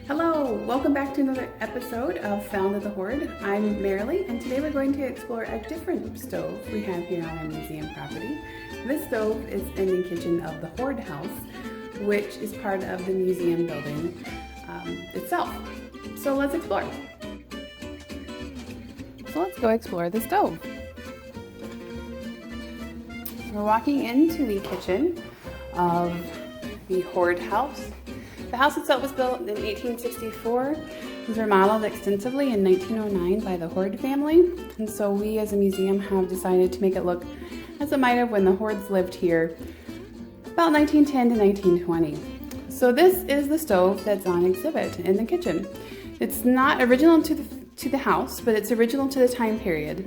Hello, welcome back to another episode of Found at the Hoard. I'm Marilee, and today we're going to explore a different stove we have here on our museum property. This stove is in the kitchen of the Hoard House, which is part of the museum building itself. So let's explore. So let's go explore the stove. We're walking into the kitchen of the Hoard House. The house itself was built in 1864. It was remodeled extensively in 1909 by the Hoard family, and so we as a museum have decided to make it look as it might have when the Hoards lived here about 1910 to 1920. So this is the stove that's on exhibit in the kitchen. It's not original to the house, but it's original to the time period,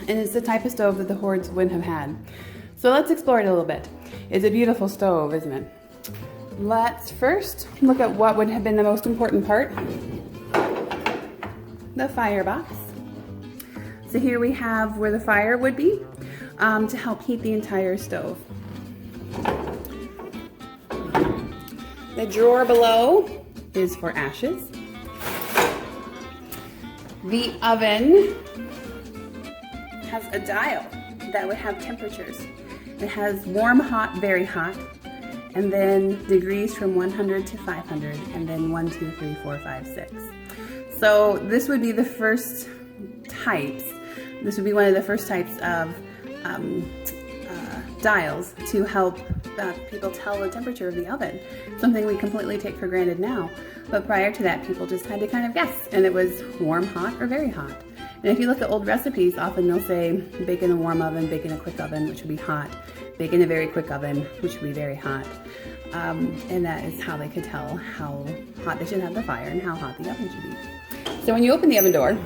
and it's the type of stove that the Hoards wouldn't have had. So let's explore it a little bit. It's a beautiful stove, isn't it? Let's first look at what would have been the most important part, the firebox. So here we have where the fire would be to help heat the entire stove. The drawer below is for ashes. The oven has a dial that would have temperatures. It has warm, hot, very hot, and then degrees from 100 to 500, and then 1, 2, 3, 4, 5, 6. So this would be the first types. This would be one of the first types of dials to help people tell the temperature of the oven. Something we completely take for granted now. But prior to that, people just had to kind of guess, and it was warm, hot, or very hot. And if you look at old recipes, often they'll say bake in a warm oven, bake in a quick oven, which would be hot, bake in a very quick oven, which would be very hot. And that is how they could tell how hot they should have the fire and how hot the oven should be. So when you open the oven door,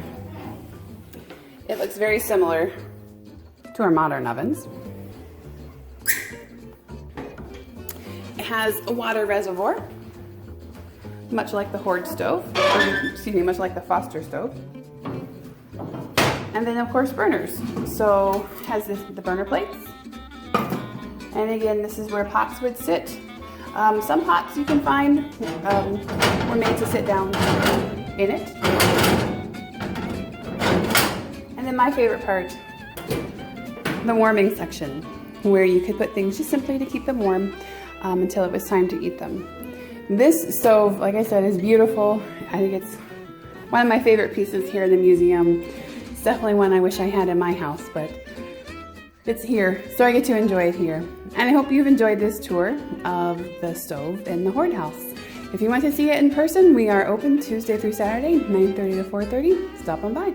it looks very similar to our modern ovens. It has a water reservoir, much like the Hoard stove, much like the Foster stove. And then of course burners. So it has the burner plates. And again, this is where pots would sit. Some pots you can find were made to sit down in it. And then my favorite part, the warming section, where you could put things just simply to keep them warm until it was time to eat them. This stove, like I said, is beautiful. I think it's one of my favorite pieces here in the museum. It's definitely one I wish I had in my house, but it's here, so I get to enjoy it here. And I hope you've enjoyed this tour of the stove in the Hoard House. If you want to see it in person, we are open Tuesday through Saturday, 9:30 to 4:30. Stop on by.